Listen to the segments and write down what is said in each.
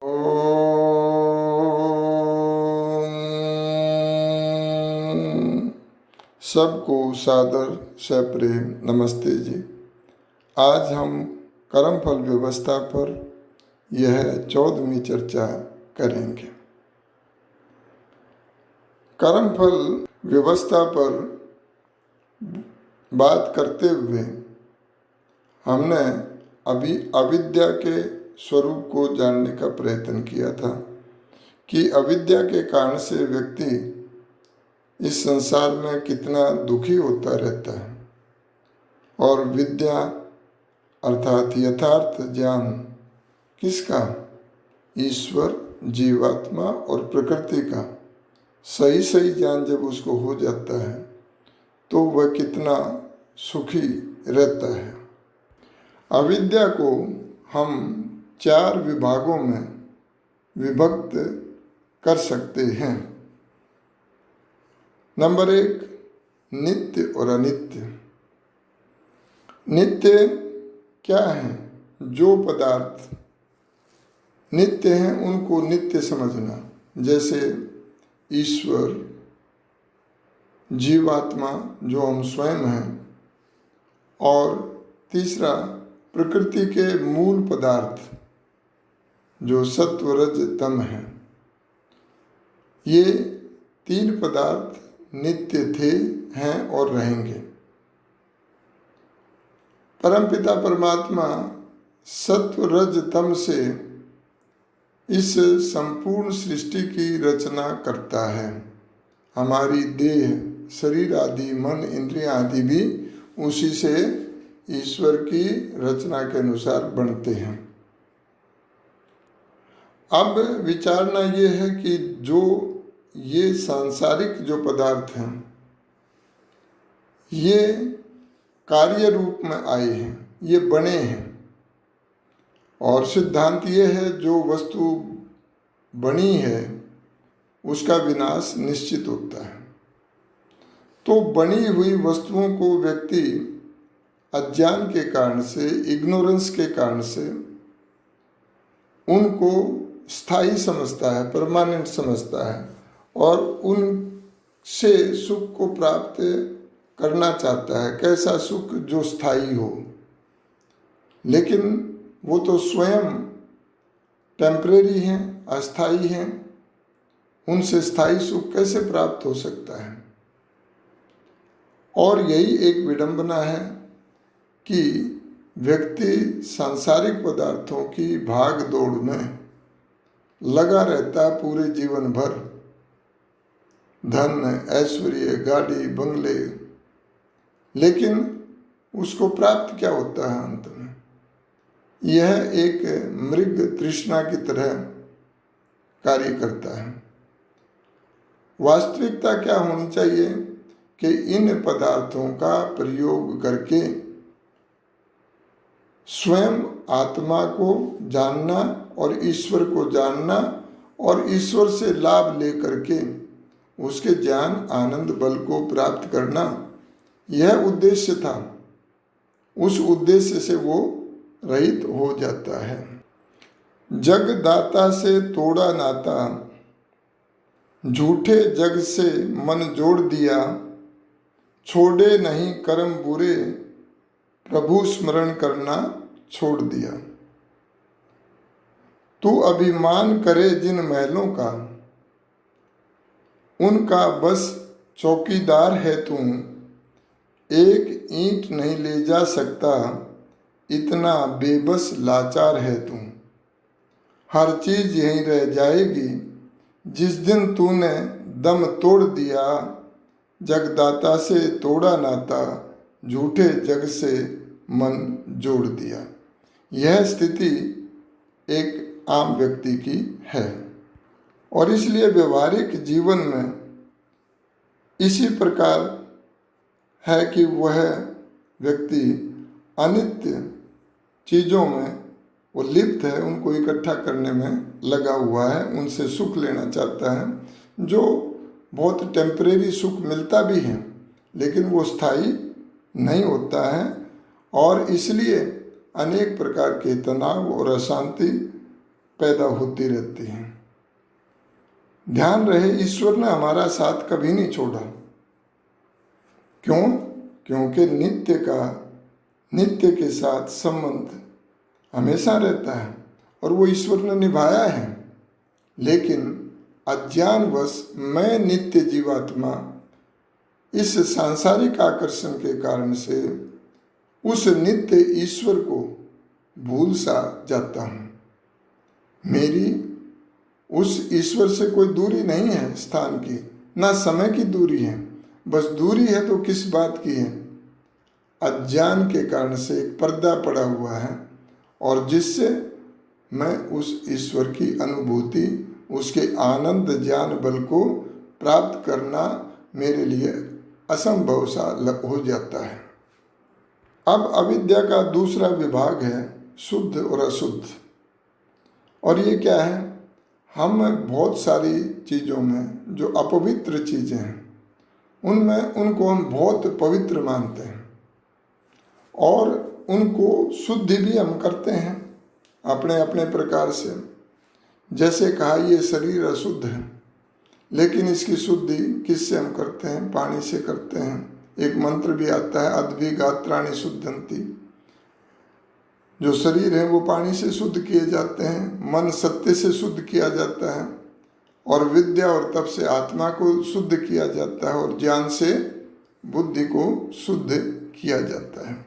ओम। सबको सादर सप्रेम नमस्ते जी। आज हम कर्मफल व्यवस्था पर यह 14वीं चर्चा करेंगे। कर्मफल व्यवस्था पर बात करते हुए हमने अभी अविद्या के स्वरूप को जानने का प्रयत्न किया था कि अविद्या के कारण से व्यक्ति इस संसार में कितना दुखी होता रहता है और विद्या अर्थात यथार्थ ज्ञान किसका, ईश्वर, जीवात्मा और प्रकृति का सही सही ज्ञान जब उसको हो जाता है तो वह कितना सुखी रहता है। अविद्या को हम 4 विभागों में विभक्त कर सकते हैं। नंबर 1, नित्य और अनित्य। नित्य क्या है? जो पदार्थ नित्य हैं उनको नित्य समझना, जैसे ईश्वर, जीवात्मा जो हम स्वयं हैं, और तीसरा प्रकृति के मूल पदार्थ जो सत्व, रज, तम है। ये 3 पदार्थ नित्य थे, हैं और रहेंगे। परमपिता परमात्मा सत्व, रज, तम से इस संपूर्ण सृष्टि की रचना करता है। हमारी देह, शरीर आदि, मन, इंद्रियां आदि भी उसी से ईश्वर की रचना के अनुसार बनते हैं। अब विचारना ये है कि जो ये सांसारिक जो पदार्थ हैं ये कार्य रूप में आए हैं, ये बने हैं, और सिद्धांत ये है जो वस्तु बनी है उसका विनाश निश्चित होता है। तो बनी हुई वस्तुओं को व्यक्ति अज्ञान के कारण से, इग्नोरेंस के कारण से उनको स्थायी समझता है, परमानेंट समझता है और उनसे सुख को प्राप्त करना चाहता है। कैसा सुख? जो स्थायी हो। लेकिन वो तो स्वयं टेम्परेरी हैं, अस्थायी हैं। उनसे स्थायी सुख कैसे प्राप्त हो सकता है? और यही एक विडंबना है कि व्यक्ति सांसारिक पदार्थों की भाग दौड़ में लगा रहता है पूरे जीवन भर। धन, ऐश्वर्य, गाड़ी, बंगले, लेकिन उसको प्राप्त क्या होता है अंत में? यह एक मृग तृष्णा की तरह कार्य करता है। वास्तविकता क्या होनी चाहिए कि इन पदार्थों का प्रयोग करके स्वयं आत्मा को जानना और ईश्वर को जानना और ईश्वर से लाभ लेकर के उसके ज्ञान, आनंद, बल को प्राप्त करना, यह उद्देश्य था। उस उद्देश्य से वो रहित हो जाता है। जग दाता से तोड़ा नाता, झूठे जग से मन जोड़ दिया, छोड़े नहीं कर्म बुरे, प्रभु स्मरण करना छोड़ दिया। तू अभिमान करे जिन महलों का, उनका बस चौकीदार है तू, एक ईंट नहीं ले जा सकता, इतना बेबस लाचार है तू। हर चीज यहीं रह जाएगी, जिस दिन तूने दम तोड़ दिया, जगदाता से तोड़ा नाता, झूठे जग से मन जोड़ दिया। यह स्थिति एक आम व्यक्ति की है और इसलिए व्यवहारिक जीवन में इसी प्रकार है कि वह व्यक्ति अनित्य चीज़ों में वो लिप्त है, उनको इकट्ठा करने में लगा हुआ है, उनसे सुख लेना चाहता है, जो बहुत टेम्परेरी सुख मिलता भी है लेकिन वो स्थायी नहीं होता है और इसलिए अनेक प्रकार के तनाव और अशांति पैदा होती रहती हैं। ध्यान रहे, ईश्वर ने हमारा साथ कभी नहीं छोड़ा। क्यों? क्योंकि नित्य के साथ संबंध हमेशा रहता है और वो ईश्वर ने निभाया है। लेकिन अज्ञानवश मैं नित्य जीवात्मा इस सांसारिक आकर्षण के कारण से उस नित्य ईश्वर को भूल सा जाता हूँ। मेरी उस ईश्वर से कोई दूरी नहीं है स्थान की, ना समय की दूरी है। बस दूरी है तो किस बात की है? अज्ञान के कारण से एक पर्दा पड़ा हुआ है और जिससे मैं उस ईश्वर की अनुभूति, उसके आनंद ज्ञान बल को प्राप्त करना मेरे लिए असंभव सा हो जाता है। अब अविद्या का दूसरा विभाग है शुद्ध और अशुद्ध। और ये क्या है? हम बहुत सारी चीज़ों में जो अपवित्र चीज़ें हैं उनको हम बहुत पवित्र मानते हैं और उनको शुद्धि भी हम करते हैं अपने अपने प्रकार से। जैसे कहा, ये शरीर अशुद्ध है, लेकिन इसकी शुद्धि किससे हम करते हैं? पानी से करते हैं। एक मंत्र भी आता है, अद्भि गात्राणि शुद्धंती। जो शरीर है वो पानी से शुद्ध किए जाते हैं, मन सत्य से शुद्ध किया जाता है और विद्या और तप से आत्मा को शुद्ध किया जाता है और ज्ञान से बुद्धि को शुद्ध किया जाता है।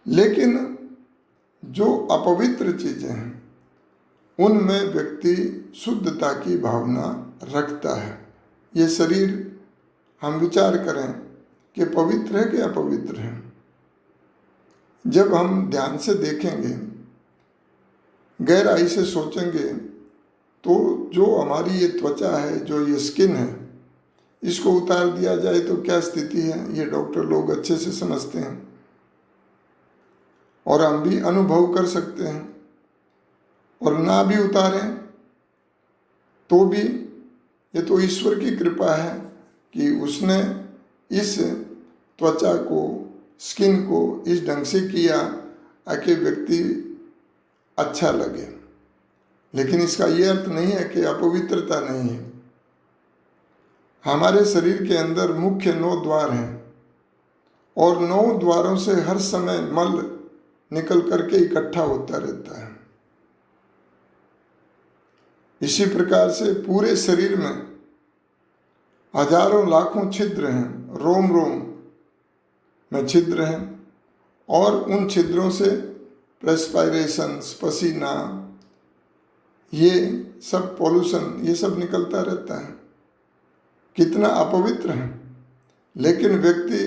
लेकिन जो अपवित्र चीज़ें हैं उनमें व्यक्ति शुद्धता की भावना रखता है। ये शरीर हम विचार करें कि पवित्र है कि अपवित्र है। जब हम ध्यान से देखेंगे, गहराई से सोचेंगे, तो जो हमारी ये त्वचा है, जो ये स्किन है, इसको उतार दिया जाए तो क्या स्थिति है, ये डॉक्टर लोग अच्छे से समझते हैं और हम भी अनुभव कर सकते हैं। और ना भी उतारें तो भी ये तो ईश्वर की कृपा है कि उसने इस त्वचा को, स्किन को इस ढंग से किया ताकि व्यक्ति अच्छा लगे। लेकिन इसका ये अर्थ नहीं है कि अपवित्रता नहीं है। हमारे शरीर के अंदर मुख्य 9 द्वार हैं और 9 द्वारों से हर समय मल निकल करके इकट्ठा होता रहता है। इसी प्रकार से पूरे शरीर में हजारों लाखों छिद्र हैं, रोम रोम में छिद्र हैं और उन छिद्रों से रेस्पायरेशन, पसीना, ये सब पॉल्यूशन, ये सब निकलता रहता है। कितना अपवित्र है। लेकिन व्यक्ति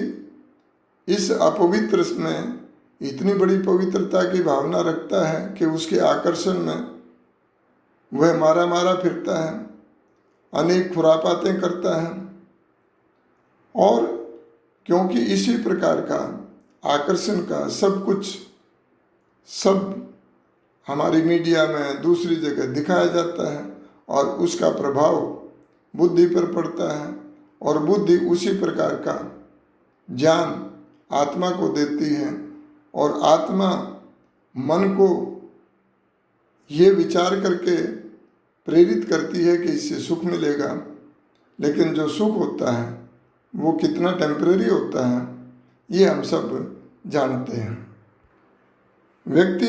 इस अपवित्र में इतनी बड़ी पवित्रता की भावना रखता है कि उसके आकर्षण में वह मारा फिरता है, अनेक खुरापातें करता है। और क्योंकि इसी प्रकार का आकर्षण का सब कुछ हमारी मीडिया में दूसरी जगह दिखाया जाता है और उसका प्रभाव बुद्धि पर पड़ता है और बुद्धि उसी प्रकार का ज्ञान आत्मा को देती है और आत्मा मन को ये विचार करके प्रेरित करती है कि इससे सुख मिलेगा। लेकिन जो सुख होता है वो कितना टेम्परेरी होता है ये हम सब जानते हैं। व्यक्ति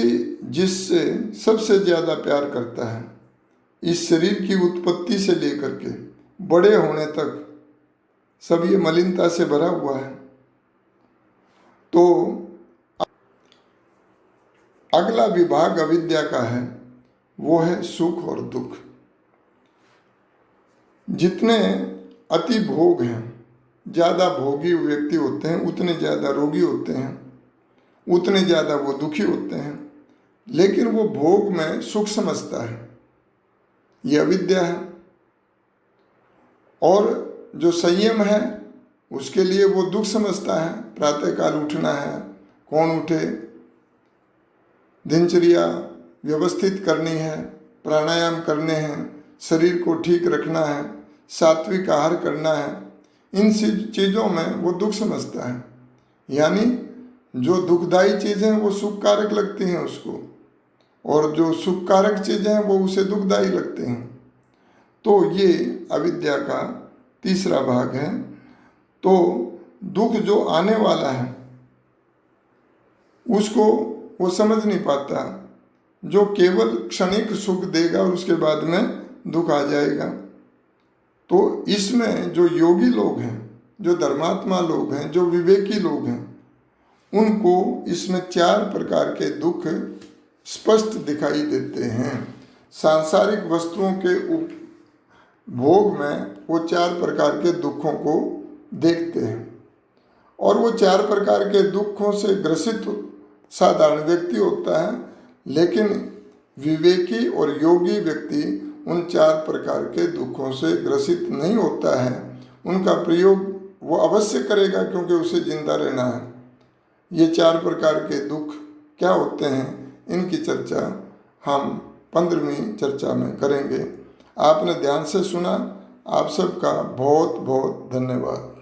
जिससे सबसे ज़्यादा प्यार करता है, इस शरीर की उत्पत्ति से लेकर के बड़े होने तक सब ये मलिनता से भरा हुआ है। तो अगला विभाग अविद्या का है, वो है सुख और दुख। जितने अति भोग हैं, ज़्यादा भोगी व्यक्ति होते हैं, उतने ज़्यादा रोगी होते हैं, उतने ज़्यादा वो दुखी होते हैं। लेकिन वो भोग में सुख समझता है, ये अविद्या है। और जो संयम है उसके लिए वो दुख समझता है। प्रातःकाल उठना है, कौन उठे, दिनचर्या व्यवस्थित करनी है, प्राणायाम करने हैं, शरीर को ठीक रखना है, सात्विक आहार करना है, इन चीज़ों में वो दुख समझता है। यानी जो दुखदायी चीज़ें वो सुख कारक लगती हैं उसको, और जो सुख कारक चीज़ें हैं वो उसे दुखदायी लगते हैं। तो ये अविद्या का तीसरा भाग है। तो दुख जो आने वाला है उसको वो समझ नहीं पाता, जो केवल क्षणिक सुख देगा और उसके बाद में दुख आ जाएगा। तो इसमें जो योगी लोग हैं, जो धर्मात्मा लोग हैं, जो विवेकी लोग हैं, उनको इसमें 4 प्रकार के दुख स्पष्ट दिखाई देते हैं। सांसारिक वस्तुओं के भोग में वो 4 प्रकार के दुखों को देखते हैं और वो 4 प्रकार के दुखों से ग्रसित साधारण व्यक्ति होता है, लेकिन विवेकी और योगी व्यक्ति उन 4 प्रकार के दुखों से ग्रसित नहीं होता है। उनका प्रयोग वो अवश्य करेगा क्योंकि उसे जिंदा रहना है। ये 4 प्रकार के दुख क्या होते हैं, इनकी चर्चा हम 15वीं चर्चा में करेंगे। आपने ध्यान से सुना, आप सबका बहुत बहुत धन्यवाद।